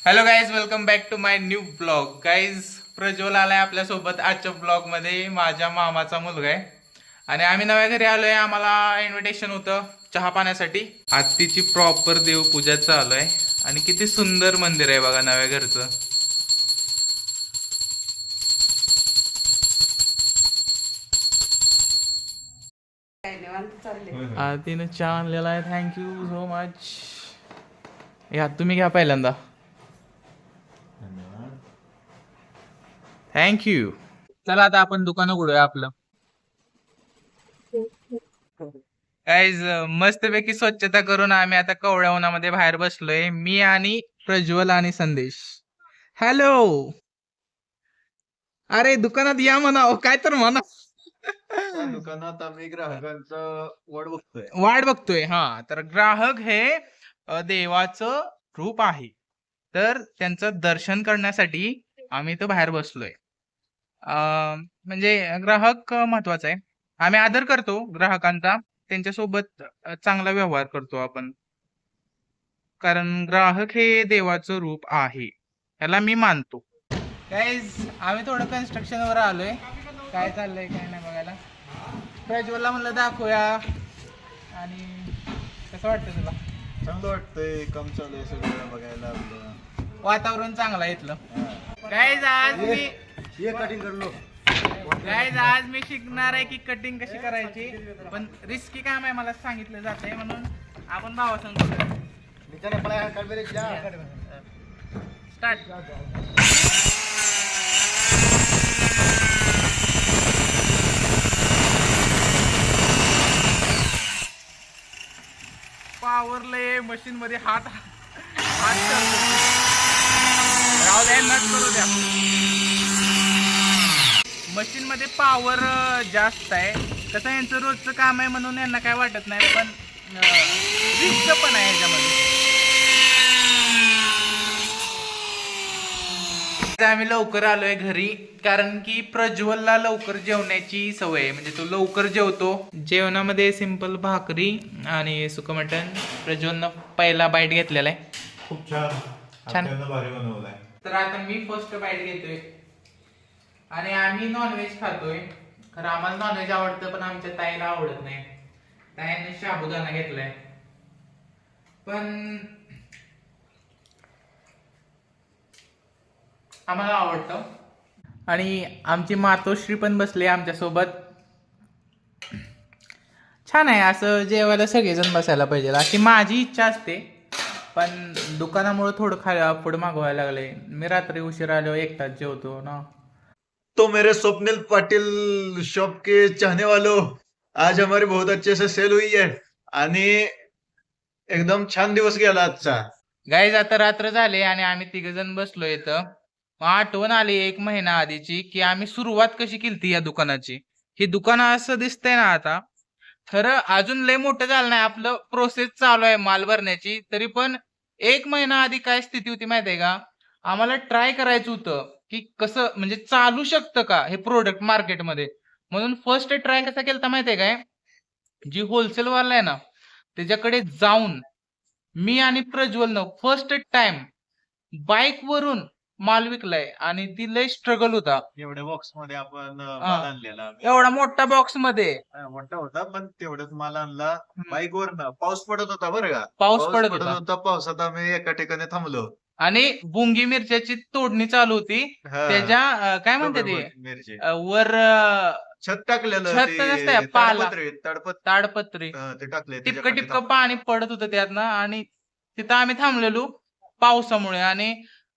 Hello guys, welcome back to my new blog. Guys, Prajwal आलाय आपल्यासोबत आजच्या ब्लॉग मध्ये. माझ्या मामाचा मुलगा आहे आणि आम्ही नव्या घरी आलोय. आम्हाला इन्व्हिटेशन होतं चहा पाण्यासाठी. आत्तीची प्रॉपर देवपूजा चालू आहे आणि किती सुंदर मंदिर आहे बघा नव्या घरचं. आत्तीनं चहा आणलेला आहे. Thank you so much. या तुम्ही घ्या पहिल्यांदा. थँक्यू. चला आता आपण दुकान उघडूया आपलं. गाईज, मस्तपैकी स्वच्छता करून आम्ही आता कवड्या उन्हामध्ये बाहेर बसलोय. मी आणि प्रज्वल आणि संदेश. हॅलो. अरे दुकानात या म्हणाव, काय तर म्हणा. दुकानात आम्ही ग्राहकांचं वाट बघतोय. हा, तर ग्राहक हे देवाचं रूप आहे, तर त्यांचं दर्शन करण्यासाठी आम्ही इथं बाहेर बसलोय. म्हणजे ग्राहक महत्वाचा आहे. आम्ही आदर करतो ग्राहकांचा, त्यांच्यासोबत चांगला व्यवहार करतो आपण, कारण ग्राहक हे देवाचं रूप आहे, याला मी मानतो. गाईज, आम्ही थोडं कन्स्ट्रक्शन वर आलोय. काय चाललंय काय नाही बघायला. प्रज्वलला म्हणलं दाखवूया. आणि कसं वाटतं तुला? चांगलं वाटतंय. काम चालू आहे सगळं बघायला आपलं. वातावरण चांगलं आहे इथलं. गाईज, आज मी कटिंग करलो. आज मी शिकणार आहे की कटिंग कशी करायची, पण रिस्की काम आहे मला सांगितलं जातंय, म्हणून आपण भावासंग स्टार्ट. पावरले मशीन मध्ये हात हात चालतो. राहू द्या, नट करू द्या. मशीन मध्ये पॉवर जास्त आहे. कसं यांचं रोजचं काम आहे म्हणून यांना काय वाटत नाही, पण रिस्क पण आहे ह्याच्यामध्ये. आम्ही लवकर आलोय घरी, कारण की प्रज्वलला लवकर जेवण्याची सवय आहे. म्हणजे तो लवकर जेवतो. जेवणामध्ये सिंपल भाकरी आणि सुकं मटण. प्रज्वलनं पहिला बाईट घेतलेला आहे. खूप छान छान. भारी बनवलाय. तर आता मी फर्स्ट बाईट घेतोय. आणि आम्ही नॉनव्हेज खातोय. खरं आम्हाला नॉनव्हेज आवडतं, पण आमच्या ताईला आवडत नाही. ताईने साबुदाणा घेतलाय, पण आम्हाला आवडतं. आणि आमची मातोश्री पण बसली आमच्या सोबत. छान आहे, असं जेवायला सगळेजण बसायला पाहिजे अशी माझी इच्छा असते. पण दुकानामुळे थोडं फूड मागवायला लागले. मी रात्री उशीर आलो, एकटाच जेवतो ना. तो मेरे स्वप्निल पाटिल शॉप के चाहने वालों, आज हमारी बहुत अच्छे से सेल हुई है आणि एकदम छान दिवस गेला आजचा. गाईज, आता रात्र झाले आणि आम्ही तिघ जण बसलो इथं. मग आठवण आली 1 महिना आधीची, की आम्ही सुरुवात कशी केली या दुकानाची. ही दुकान असं दिसतंय ना आता, खरं अजून लय मोठं झालं नाही. आपलं प्रोसेस चालू आहे माल भरण्याची. तरी पण 1 महिना आधी काय स्थिती होती माहिती आहे का? आम्हाला ट्राय करायचं होतं की कसं म्हणजे चालू शकतं का हे प्रोडक्ट मार्केटमध्ये. म्हणून फर्स्ट ट्राय कसा केला माहिती आहे काय? जी होलसेल वाला आहे ना, त्याच्याकडे जाऊन मी आणि प्रज्वलनं फर्स्ट टाइम बाईक वरून माल विकलाय. आणि ती लय स्ट्रगल होता. एवढ्या बॉक्स मध्ये आपण माल आणलेला. एवढा मोठा बॉक्स मध्ये मोठा होता, पण तेवढ्याच माल आणला बाईक वर ना. पाऊस पडत होता बरं का. पाऊस पडत होता. पावसात आम्ही एका ठिकाणी थांबलो. आणि बुंगी मिरच्याची तोडणी चालू होती. त्याच्या काय म्हणते ते मिरची वर छत टाकलेलं. छत ते नसतंय, पाला. ताडपत्री ताडपत्री ते टाकले. टिपक टिपक पाणी पडत होतं त्यातनं. आणि तिथं आम्ही थांबलेलो पावसामुळे. आणि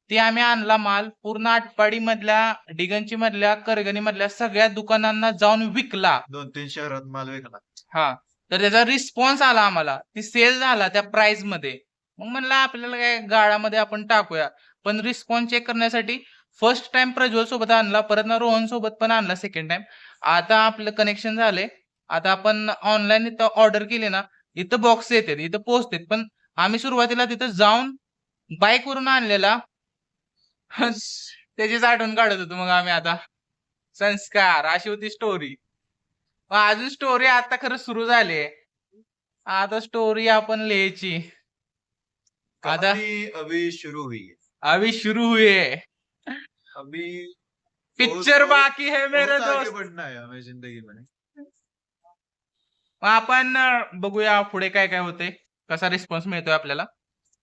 ते आम्ही आणला माल पूर्ण आटपाडी मधल्या, डिगंची मधल्या, करगणी मधल्या सगळ्या दुकानांना जाऊन विकला. 2-3 शहरात माल विकला. हा, तर त्याचा रिस्पॉन्स आला आम्हाला. ती सेल झाला त्या प्राइस मध्ये. मग म्हणलं आपल्याला काय गाळामध्ये आपण टाकूया. पण रिस्पॉन्स चेक करण्यासाठी फर्स्ट टाइम प्रज्वल सोबत आणला, परत ना रोहन सोबत पण आणला सेकंड टाइम. आता आपलं कनेक्शन झालंय. आता आपण ऑनलाईन इथं ऑर्डर केली ना, इथं बॉक्स येतात, इथं पोहोचतात. पण आम्ही सुरुवातीला तिथं जाऊन बाईक वरून आणलेला. त्याचीच आठवण काढत होतो मग आम्ही. आता संस्कार अशी होती स्टोरी. अजून स्टोरी आता खरं सुरू झाली. आता स्टोरी आपण लिहायची. कहानी अभी शुरू हुई है. अभी शुरू हुए, अभी पिक्चर बहुत- बाकी है मेरे बहुत आगे दोस्त. बढ़ना है हमें जिंदगी में. मग आपण बघूया पुढे काय काय होते, कसा रिस्पॉन्स मिळतोय आपल्याला.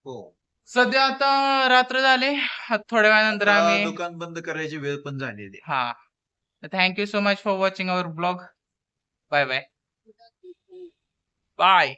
हो. सध्या आता रात्र झाले, थोड्या वेळानंतर आता आम्ही दुकान बंद करायची वेळ पण झालेली आहे. हा. Thank you so much for watching our blog. Bye bye. Bye.